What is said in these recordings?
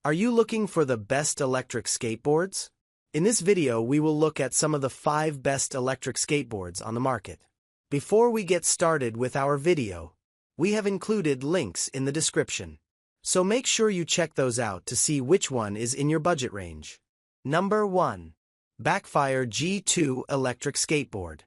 Are you looking for the best electric skateboards? In this video, we will look at some of the 5 best electric skateboards on the market. Before we get started with our video, we have included links in the description. So make sure you check those out to see which one is in your budget range. Number 1. Backfire G2 Electric Skateboard.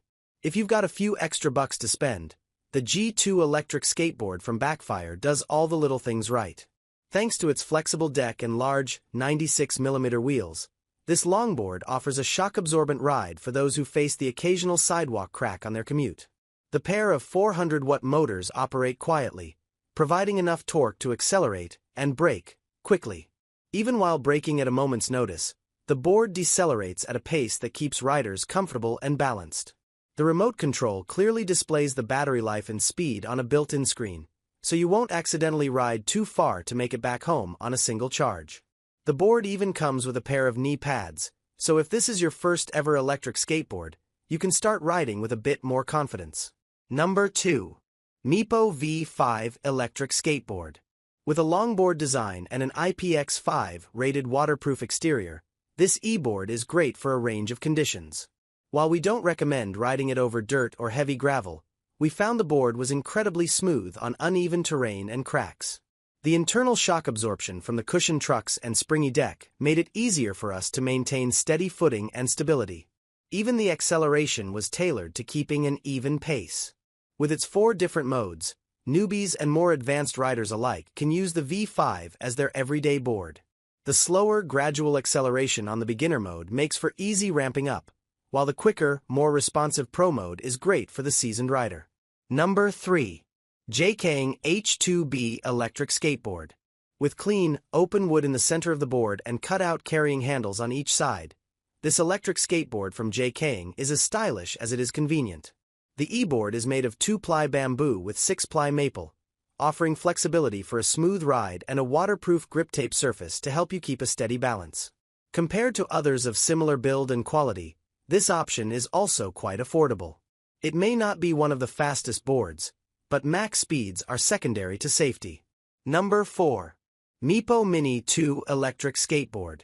If you've got a few extra bucks to spend, the G2 electric skateboard from Backfire does all the little things right. Thanks to its flexible deck and large 96mm wheels, this longboard offers a shock-absorbent ride for those who face the occasional sidewalk crack on their commute. The pair of 400-watt motors operate quietly, providing enough torque to accelerate and brake quickly. Even while braking at a moment's notice, the board decelerates at a pace that keeps riders comfortable and balanced. The remote control clearly displays the battery life and speed on a built-in screen, so you won't accidentally ride too far to make it back home on a single charge. The board even comes with a pair of knee pads, so if this is your first ever electric skateboard, you can start riding with a bit more confidence. Number 2. Meepo V5 Electric Skateboard. With a longboard design and an IPX5 rated waterproof exterior, this e-board is great for a range of conditions. While we don't recommend riding it over dirt or heavy gravel, we found the board was incredibly smooth on uneven terrain and cracks. The internal shock absorption from the cushioned trucks and springy deck made it easier for us to maintain steady footing and stability. Even the acceleration was tailored to keeping an even pace. With its 4 different modes, newbies and more advanced riders alike can use the V5 as their everyday board. The slower, gradual acceleration on the beginner mode makes for easy ramping up, while the quicker, more responsive Pro mode is great for the seasoned rider. Number 3. JKing H2B Electric Skateboard. With clean, open wood in the center of the board and cut-out carrying handles on each side, this electric skateboard from JKing is as stylish as it is convenient. The e-board is made of 2-ply bamboo with 6-ply maple, offering flexibility for a smooth ride and a waterproof grip tape surface to help you keep a steady balance. Compared to others of similar build and quality, this option is also quite affordable. It may not be one of the fastest boards, but max speeds are secondary to safety. Number 4. Meepo Mini 2 Electric Skateboard.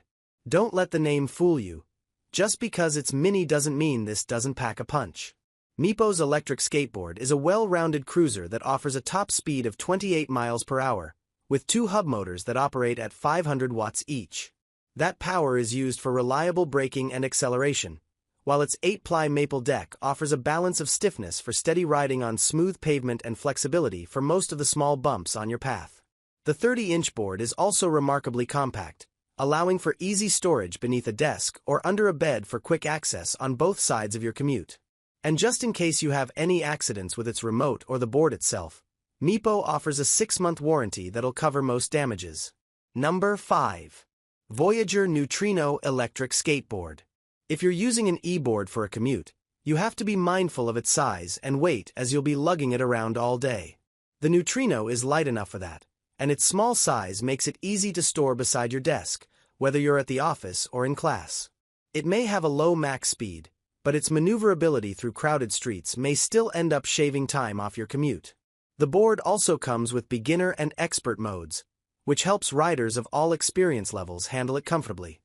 Don't let the name fool you. Just because it's mini doesn't mean this doesn't pack a punch. Meepo's electric skateboard is a well-rounded cruiser that offers a top speed of 28 miles per hour, with 2 hub motors that operate at 500 watts each. That power is used for reliable braking and acceleration, while its 8-ply maple deck offers a balance of stiffness for steady riding on smooth pavement and flexibility for most of the small bumps on your path. The 30-inch board is also remarkably compact, allowing for easy storage beneath a desk or under a bed for quick access on both sides of your commute. And just in case you have any accidents with its remote or the board itself, Meepo offers a 6-month warranty that'll cover most damages. Number 5. Voyager Neutrino Electric Skateboard. If you're using an e-board for a commute, you have to be mindful of its size and weight as you'll be lugging it around all day. The Neutrino is light enough for that, and its small size makes it easy to store beside your desk, whether you're at the office or in class. It may have a low max speed, but its maneuverability through crowded streets may still end up shaving time off your commute. The board also comes with beginner and expert modes, which helps riders of all experience levels handle it comfortably.